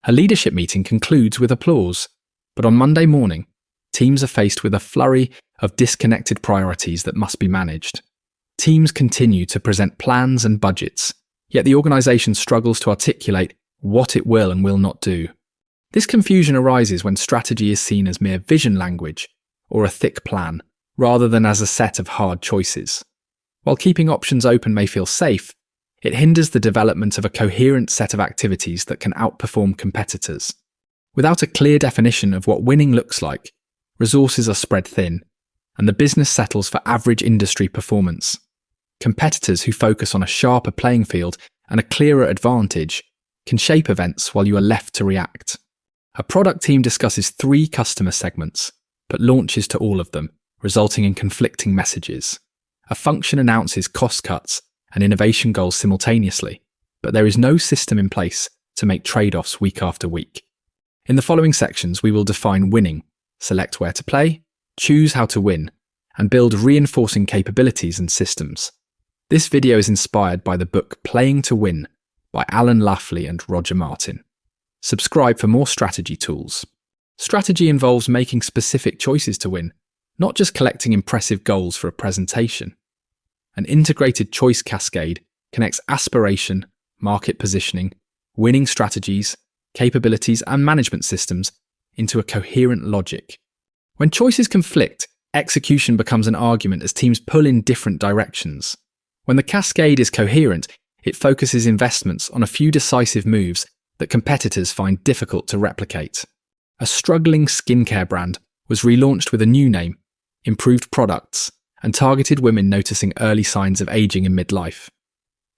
A leadership meeting concludes with applause, but on Monday morning, teams are faced with a flurry of disconnected priorities that must be managed. Teams continue to present plans and budgets, yet the organisation struggles to articulate what it will and will not do. This confusion arises when strategy is seen as mere vision language or a thick plan, rather than as a set of hard choices. While keeping options open may feel safe, it hinders the development of a coherent set of activities that can outperform competitors. Without a clear definition of what winning looks like, resources are spread thin, and the business settles for average industry performance. Competitors who focus on a sharper playing field and a clearer advantage can shape events while you are left to react. A product team discusses 3 customer segments, but launches to all of them, resulting in conflicting messages. A function announces cost cuts and innovation goals simultaneously, but there is no system in place to make trade-offs week after week. In the following sections, we will define winning, select where to play, choose how to win, and build reinforcing capabilities and systems. This video is inspired by the book Playing to Win by Alan Lafley and Roger Martin. Subscribe for more strategy tools. Strategy involves making specific choices to win, not just collecting impressive goals for a presentation. An integrated choice cascade connects aspiration, market positioning, winning strategies, capabilities, and management systems into a coherent logic. When choices conflict, execution becomes an argument as teams pull in different directions. When the cascade is coherent, it focuses investments on a few decisive moves that competitors find difficult to replicate. A struggling skincare brand was relaunched with a new name, improved products, and targeted women noticing early signs of aging in midlife.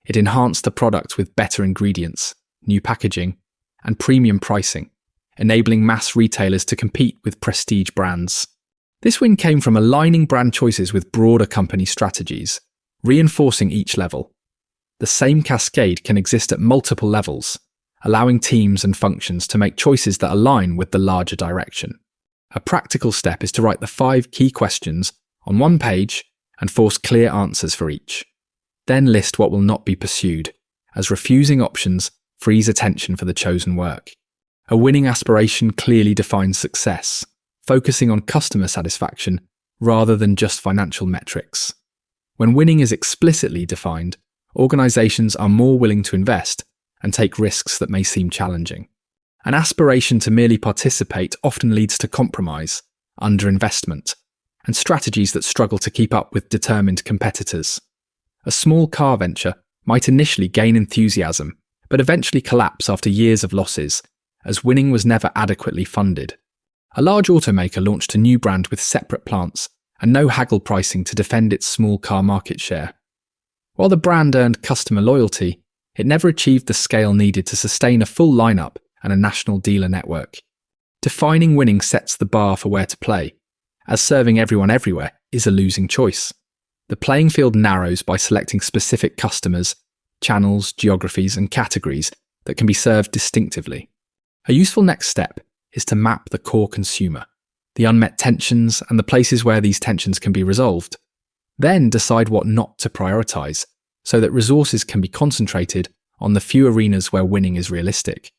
It enhanced the product with better ingredients, new packaging, and premium pricing, enabling mass retailers to compete with prestige brands. This win came from aligning brand choices with broader company strategies, reinforcing each level. The same cascade can exist at multiple levels, allowing teams and functions to make choices that align with the larger direction. A practical step is to write the 5 key questions on one page and force clear answers for each. Then list what will not be pursued, as refusing options frees attention for the chosen work. A winning aspiration clearly defines success, focusing on customer satisfaction rather than just financial metrics. When winning is explicitly defined, organizations are more willing to invest and take risks that may seem challenging. An aspiration to merely participate often leads to compromise, underinvestment, and strategies that struggle to keep up with determined competitors. A small car venture might initially gain enthusiasm, but eventually collapse after years of losses, as winning was never adequately funded. A large automaker launched a new brand with separate plants and no haggle pricing to defend its small car market share. While the brand earned customer loyalty, it never achieved the scale needed to sustain a full lineup and a national dealer network. Defining winning sets the bar for where to play, as serving everyone everywhere is a losing choice. The playing field narrows by selecting specific customers, channels, geographies, and categories that can be served distinctively. A useful next step is to map the core consumer, the unmet tensions, and the places where these tensions can be resolved. Then decide what not to prioritize, so that resources can be concentrated on the few arenas where winning is realistic.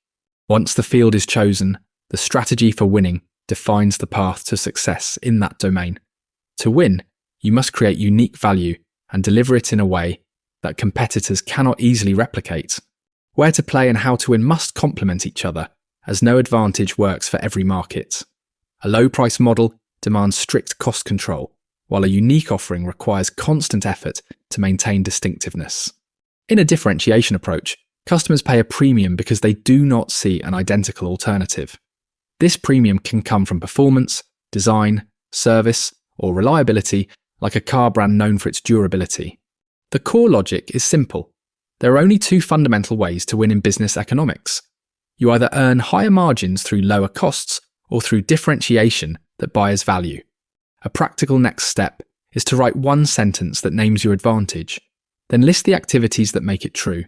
Once the field is chosen, the strategy for winning defines the path to success in that domain. To win, you must create unique value and deliver it in a way that competitors cannot easily replicate. Where to play and how to win must complement each other, as no advantage works for every market. A low-price model demands strict cost control, while a unique offering requires constant effort to maintain distinctiveness. In a differentiation approach, customers pay a premium because they do not see an identical alternative. This premium can come from performance, design, service, or reliability, like a car brand known for its durability. The core logic is simple. There are only 2 fundamental ways to win in business economics. You either earn higher margins through lower costs or through differentiation that buyers value. A practical next step is to write one sentence that names your advantage, then list the activities that make it true.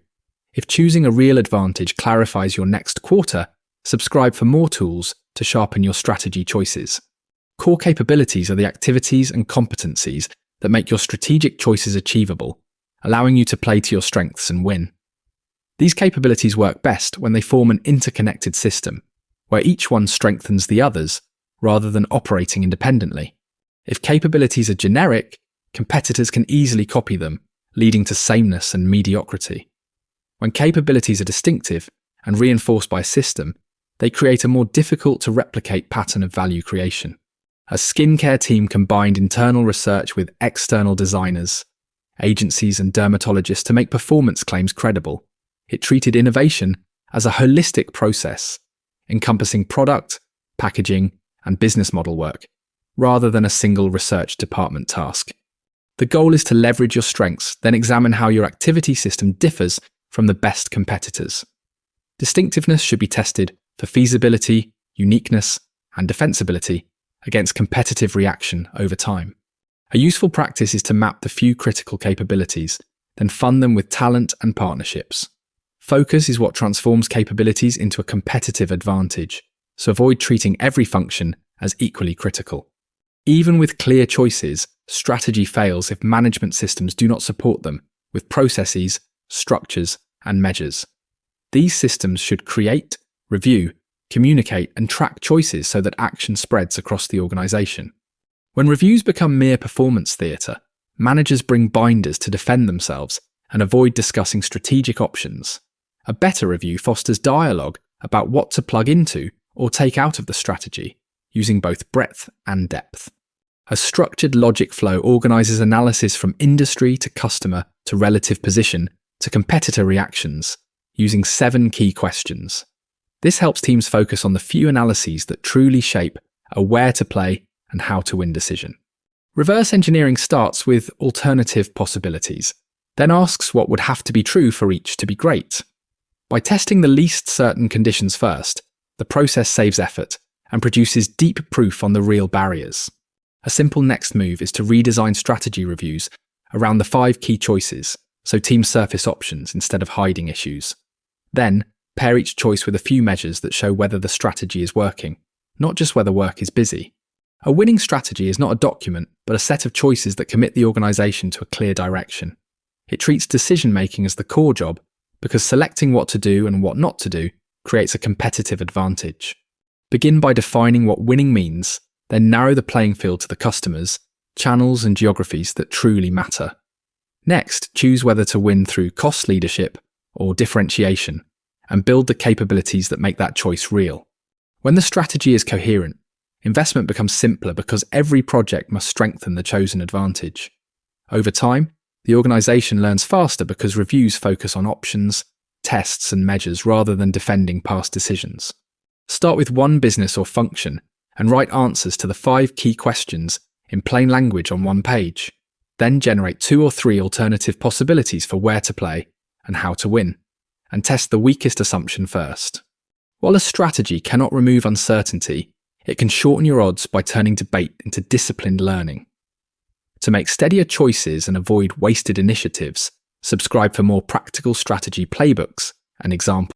If choosing a real advantage clarifies your next quarter, subscribe for more tools to sharpen your strategy choices. Core capabilities are the activities and competencies that make your strategic choices achievable, allowing you to play to your strengths and win. These capabilities work best when they form an interconnected system, where each one strengthens the others rather than operating independently. If capabilities are generic, competitors can easily copy them, leading to sameness and mediocrity. When capabilities are distinctive and reinforced by a system, they create a more difficult to replicate pattern of value creation. A skincare team combined internal research with external designers, agencies and dermatologists to make performance claims credible. It treated innovation as a holistic process, encompassing product, packaging, and business model work, rather than a single research department task. The goal is to leverage your strengths, then examine how your activity system differs from the best competitors. Distinctiveness should be tested for feasibility, uniqueness, and defensibility against competitive reaction over time. A useful practice is to map the few critical capabilities, then fund them with talent and partnerships. Focus is what transforms capabilities into a competitive advantage, so avoid treating every function as equally critical. Even with clear choices, strategy fails if management systems do not support them with processes, structures, and measures. These systems should create, review, communicate, and track choices so that action spreads across the organization. When reviews become mere performance theatre, managers bring binders to defend themselves and avoid discussing strategic options. A better review fosters dialogue about what to plug into or take out of the strategy, using both breadth and depth. A structured logic flow organizes analysis from industry to customer to relative position to competitor reactions, using 7 key questions. This helps teams focus on the few analyses that truly shape a where to play and how to win decision. Reverse engineering starts with alternative possibilities, then asks what would have to be true for each to be great. By testing the least certain conditions first, the process saves effort and produces deep proof on the real barriers. A simple next move is to redesign strategy reviews around the 5 key choices, so teams surface options instead of hiding issues. Then, pair each choice with a few measures that show whether the strategy is working, not just whether work is busy. A winning strategy is not a document, but a set of choices that commit the organization to a clear direction. It treats decision-making as the core job, because selecting what to do and what not to do creates a competitive advantage. Begin by defining what winning means, then narrow the playing field to the customers, channels and geographies that truly matter. Next, choose whether to win through cost leadership or differentiation, and build the capabilities that make that choice real. When the strategy is coherent, investment becomes simpler because every project must strengthen the chosen advantage. Over time, the organization learns faster because reviews focus on options, tests, and measures rather than defending past decisions. Start with one business or function and write answers to the 5 key questions in plain language on one page. Then generate 2 or 3 alternative possibilities for where to play and how to win, and test the weakest assumption first. While a strategy cannot remove uncertainty, it can shorten your odds by turning debate into disciplined learning. To make steadier choices and avoid wasted initiatives, subscribe for more practical strategy playbooks and examples.